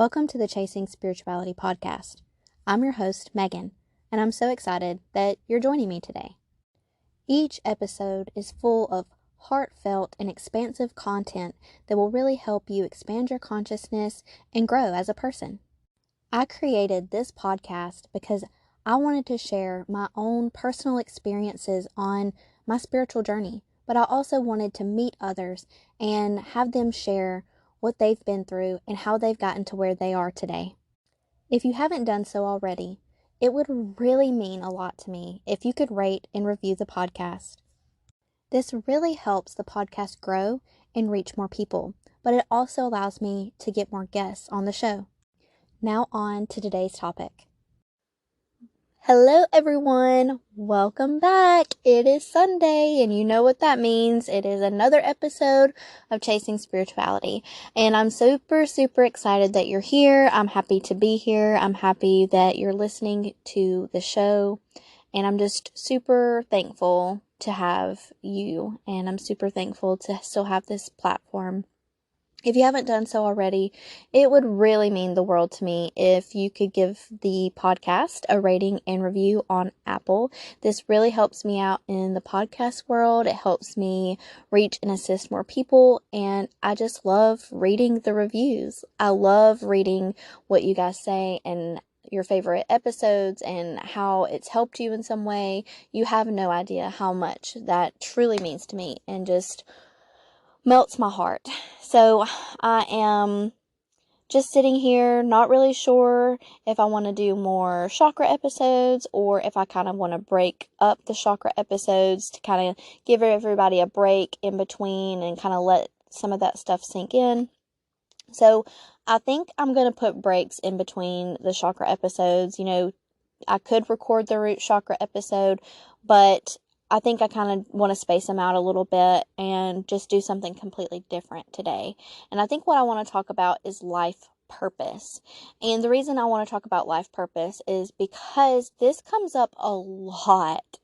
Welcome to the Chasing Spirituality podcast. I'm your host, Megan, and I'm so excited that you're joining me today. Each episode is full of heartfelt and expansive content that will really help you expand your consciousness and grow as a person. I created this podcast because I wanted to share my own personal experiences on my spiritual journey, but I also wanted to meet others and have them share what they've been through and how they've gotten to where they are today. If you haven't done so already, it would really mean a lot to me if you could rate and review the podcast. This really helps the podcast grow and reach more people, but it also allows me to get more guests on the show. Now on to today's topic. Hello everyone, welcome back. It is Sunday and you know what that means. It is another episode of Chasing Spirituality and I'm super excited that you're here. I'm happy to be here. I'm happy that you're listening to the show and I'm just super thankful to have you and I'm super thankful to still have this platform. If you haven't done so already, it would really mean the world to me if you could give the podcast a rating and review on Apple. This really helps me out in the podcast world. It helps me reach and assist more people, and I just love reading the reviews. I love reading what you guys say and your favorite episodes and how it's helped you in some way. You have no idea how much that truly means to me and just melts my heart. So I am just sitting here, not really sure if I want to do more chakra episodes or if I kind of want to break up the chakra episodes to kind of give everybody a break in between and kind of let some of that stuff sink in. So I think I'm going to put breaks in between the chakra episodes. You know, I could record the root chakra episode, but I think I kind of want to space them out a little bit and just do something completely different today. And I think what I want to talk about is life purpose. And the reason I want to talk about life purpose is because this comes up a lot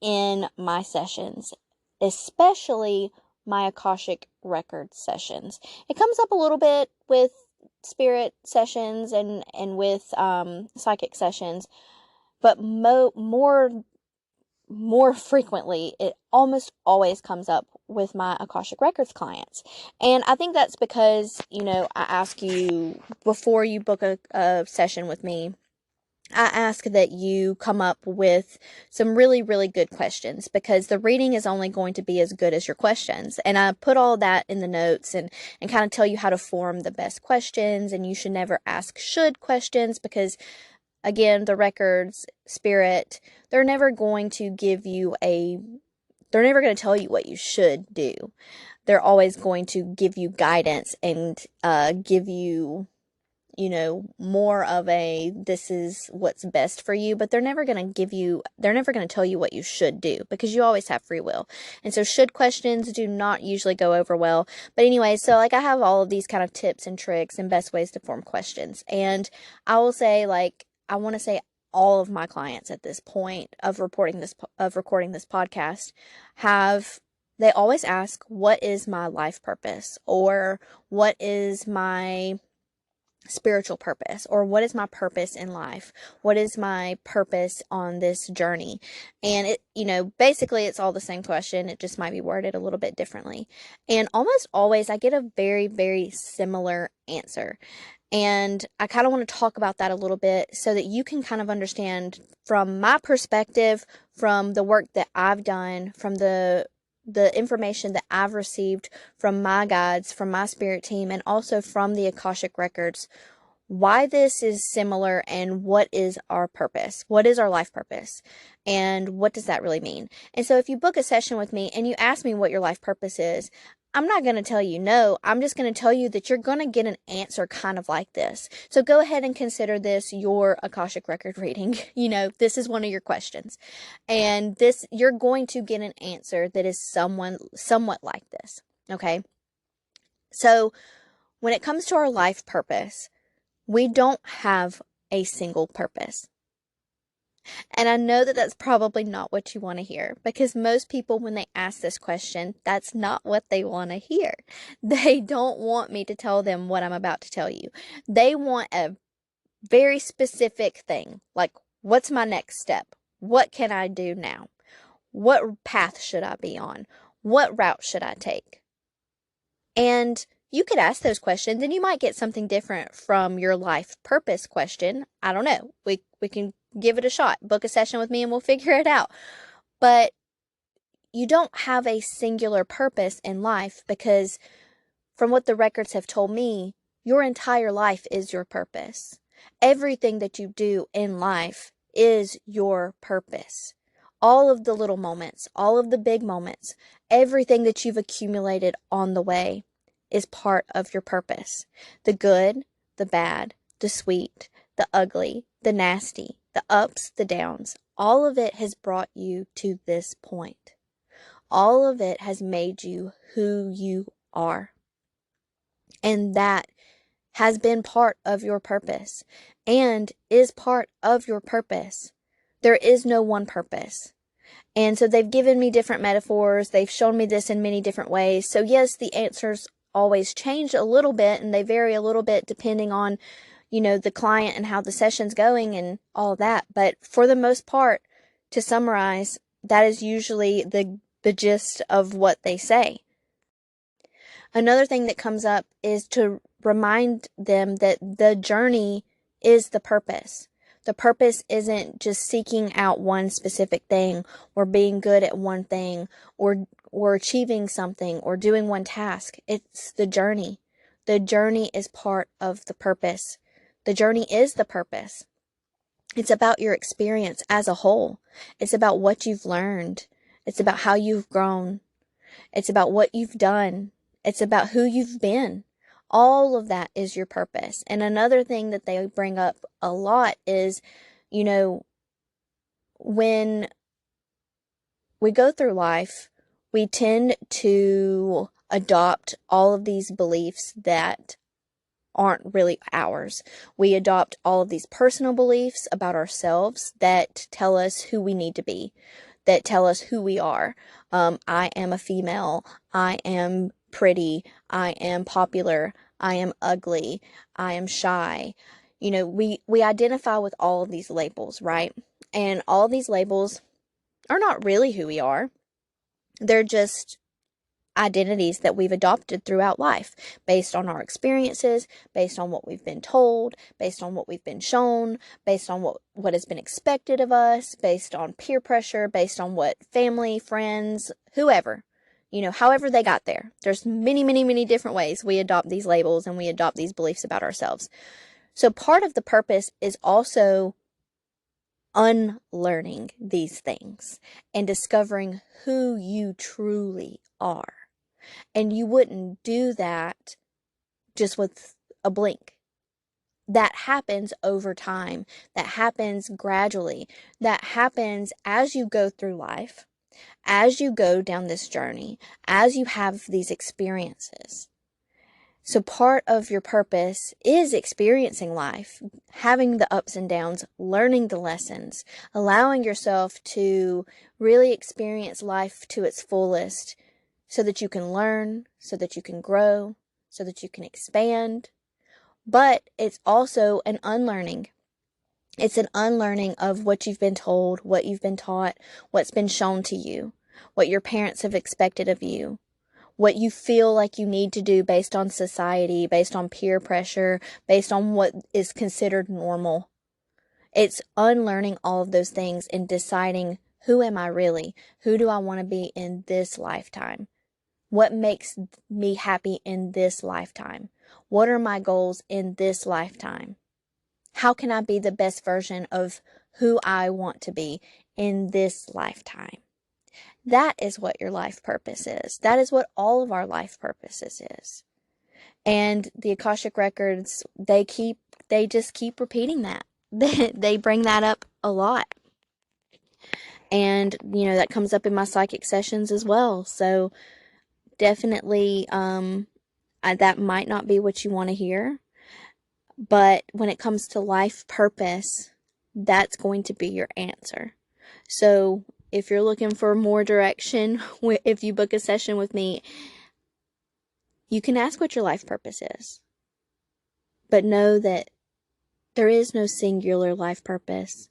in my sessions, especially my Akashic Records sessions. It comes up a little bit with spirit sessions and with psychic sessions, but more frequently, it almost always comes up with my Akashic Records clients. And I think that's because, you know, I ask you before you book a session with me, I ask that you come up with some really good questions because the reading is only going to be as good as your questions. And I put all that in the notes and kind of tell you how to form the best questions. And you should never ask should questions because, again, the records, spirit, they're never going to they're never going to tell you what you should do. They're always going to give you guidance and give you, you know, more of this is what's best for you, but they're never going to tell you what you should do because you always have free will. And so should questions do not usually go over well. But anyway, so like I have all of these kind of tips and tricks and best ways to form questions. And I will say, I want to say all of my clients at this point of recording this podcast they always ask, what is my life purpose? Or what is my spiritual purpose, or what is my purpose in life? What is my purpose on this journey? And it, you know, basically it's all the same question. It just might be worded a little bit differently. And almost always I get a very similar answer. And I kind of want to talk about that a little bit so that you can kind of understand from my perspective, from the work that I've done, from the information that I've received from my guides, from my spirit team, and also from the Akashic Records, why this is similar and what is our purpose? What is our life purpose? And what does that really mean? And so if you book a session with me and you ask me what your life purpose is, I'm not going to tell you no. I'm just going to tell you that you're going to get an answer kind of like this. So go ahead and consider this your Akashic Record reading. You know, this is one of your questions. And you're going to get an answer that is somewhat like this. Okay? So when it comes to our life purpose, we don't have a single purpose. And I know that that's probably not what you want to hear, because most people, when they ask this question, that's not what they want to hear. They don't want me to tell them what I'm about to tell you. They want a very specific thing, like, what's my next step? What can I do now? What path should I be on? What route should I take? And you could ask those questions and you might get something different from your life purpose question. I don't know. We can give it a shot. Book a session with me and we'll figure it out. But you don't have a singular purpose in life, because from what the records have told me, your entire life is your purpose. Everything that you do in life is your purpose. All of the little moments, all of the big moments, everything that you've accumulated on the way is part of your purpose. The good, the bad, the sweet, the ugly, the nasty, the ups, the downs, all of it has brought you to this point. All of it has made you who you are. And that has been part of your purpose and is part of your purpose. There is no one purpose. And so they've given me different metaphors. They've shown me this in many different ways. So yes, the answers always change a little bit and they vary a little bit depending on, the client and how the session's going and all that. But for the most part, to summarize, that is usually the gist of what they say. Another thing that comes up is to remind them that the journey is the purpose. The purpose isn't just seeking out one specific thing or being good at one thing or achieving something or doing one task. It's the journey. The journey is part of the purpose. The journey is the purpose. It's about your experience as a whole. It's about what you've learned. It's about how you've grown. It's about what you've done. It's about who you've been. All of that is your purpose. And another thing that they bring up a lot is, when we go through life, we tend to adopt all of these beliefs that aren't really ours. We adopt all of these personal beliefs about ourselves that tell us who we need to be, that tell us who we are. I am a female. I am pretty. I am popular. I am ugly. I am shy. We identify with all of these labels, right? And all of these labels are not really who we are. They're just identities that we've adopted throughout life based on our experiences, based on what we've been told, based on what we've been shown, based on what has been expected of us, based on peer pressure, based on what family, friends, whoever, however they got there. There's many, many, many different ways we adopt these labels and we adopt these beliefs about ourselves. So part of the purpose is also unlearning these things and discovering who you truly are. And you wouldn't do that just with a blink. That happens over time. That happens gradually. That happens as you go through life, as you go down this journey, as you have these experiences. So part of your purpose is experiencing life, having the ups and downs, learning the lessons, allowing yourself to really experience life to its fullest, so that you can learn, so that you can grow, so that you can expand. But it's also an unlearning. It's an unlearning of what you've been told, what you've been taught, what's been shown to you, what your parents have expected of you, what you feel like you need to do based on society, based on peer pressure, based on what is considered normal. It's unlearning all of those things and deciding, who am I really? Who do I want to be in this lifetime? What makes me happy in this lifetime? What are my goals in this lifetime? How can I be the best version of who I want to be in this lifetime? That is what your life purpose is. That is what all of our life purposes is. And the Akashic Records, they just keep repeating that. They bring that up a lot. And, that comes up in my psychic sessions as well. So definitely, that might not be what you want to hear. But when it comes to life purpose, that's going to be your answer. So if you're looking for more direction, if you book a session with me, you can ask what your life purpose is. But know that there is no singular life purpose.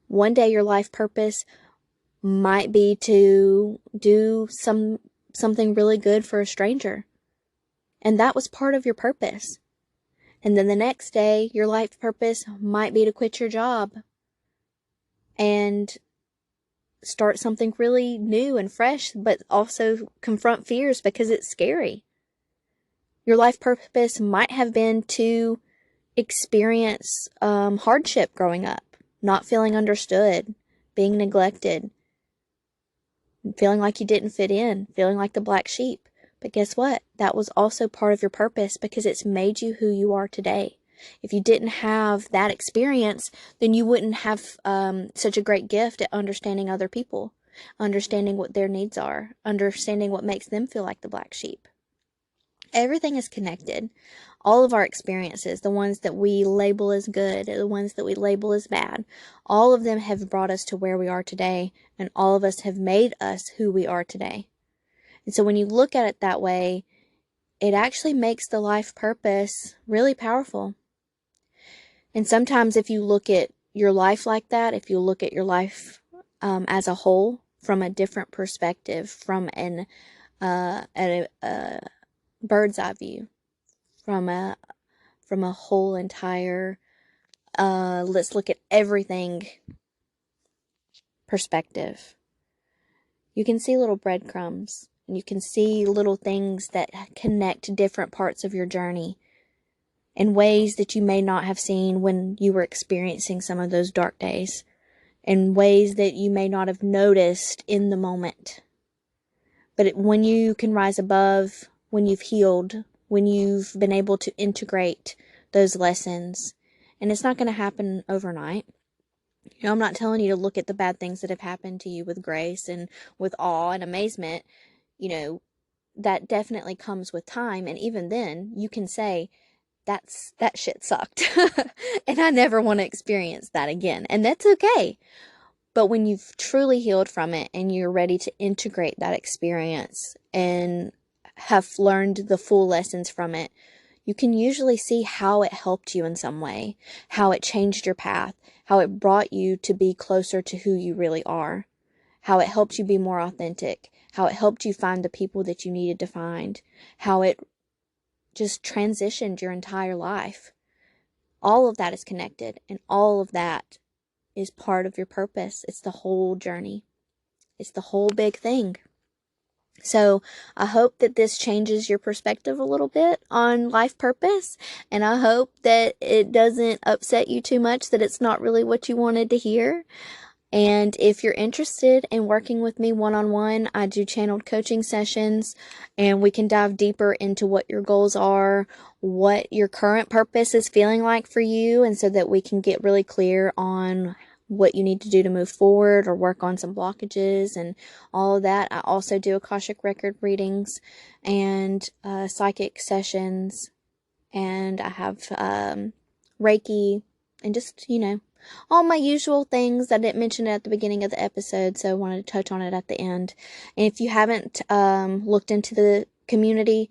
One day your life purpose might be to do something really good for a stranger. And that was part of your purpose. And then the next day, your life purpose might be to quit your job and start something really new and fresh, but also confront fears because it's scary. Your life purpose might have been to experience hardship growing up, not feeling understood, being neglected, feeling like you didn't fit in, feeling like the black sheep. But guess what? That was also part of your purpose because it's made you who you are today. If you didn't have that experience, then you wouldn't have such a great gift at understanding other people, understanding what their needs are, understanding what makes them feel like the black sheep. Everything is connected. All of our experiences, the ones that we label as good, the ones that we label as bad, all of them have brought us to where we are today, and all of us have made us who we are today. And so when you look at it that way, it actually makes the life purpose really powerful. And sometimes if you look at your life like that, if you look at your life as a whole from a different perspective, from a bird's eye view, from a whole entire let's look at everything perspective, you can see little breadcrumbs. You can see little things that connect different parts of your journey in ways that you may not have seen when you were experiencing some of those dark days, in ways that you may not have noticed in the moment. But when you can rise above, when you've healed, when you've been able to integrate those lessons, and it's not going to happen overnight. You know, I'm not telling you to look at the bad things that have happened to you with grace and with awe and amazement. You know, that definitely comes with time. And even then, you can say, that shit sucked. And I never want to experience that again. And that's okay. But when you've truly healed from it and you're ready to integrate that experience and have learned the full lessons from it, you can usually see how it helped you in some way, how it changed your path, how it brought you to be closer to who you really are, how it helped you be more authentic, how it helped you find the people that you needed to find, how it just transitioned your entire life. All of that is connected, and all of that is part of your purpose. It's the whole journey. It's the whole big thing. So I hope that this changes your perspective a little bit on life purpose, and I hope that it doesn't upset you too much that it's not really what you wanted to hear. And if you're interested in working with me one-on-one, I do channeled coaching sessions, and we can dive deeper into what your goals are, what your current purpose is feeling like for you, and so that we can get really clear on what you need to do to move forward or work on some blockages and all of that. I also do Akashic record readings and psychic sessions, and I have Reiki and just, all my usual things. I didn't mention it at the beginning of the episode, so I wanted to touch on it at the end. And if you haven't looked into the community,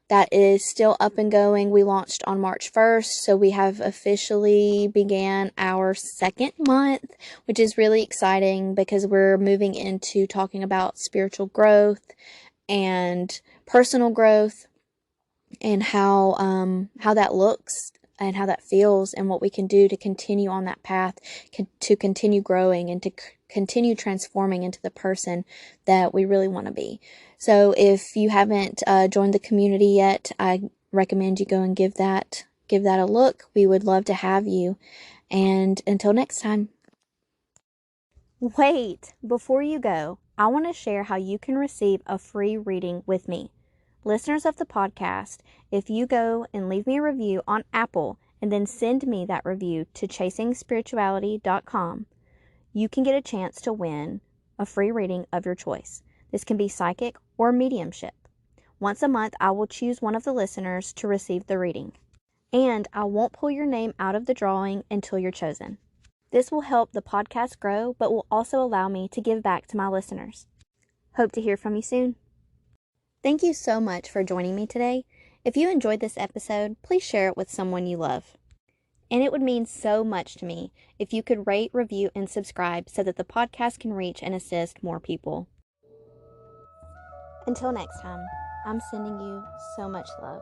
that is still up and going. We launched on March 1st, so we have officially began our second month, which is really exciting because we're moving into talking about spiritual growth and personal growth and how that looks and how that feels and what we can do to continue on that path, to continue growing and to continue transforming into the person that we really want to be. So if you haven't joined the community yet, I recommend you go and give that a look. We would love to have you. And until next time. Wait, before you go, I want to share how you can receive a free reading with me. Listeners of the podcast, if you go and leave me a review on Apple and then send me that review to chasingspirituality.com, you can get a chance to win a free reading of your choice. This can be psychic or mediumship. Once a month, I will choose one of the listeners to receive the reading. And I won't pull your name out of the drawing until you're chosen. This will help the podcast grow, but will also allow me to give back to my listeners. Hope to hear from you soon. Thank you so much for joining me today. If you enjoyed this episode, please share it with someone you love. And it would mean so much to me if you could rate, review, and subscribe so that the podcast can reach and assist more people. Until next time, I'm sending you so much love.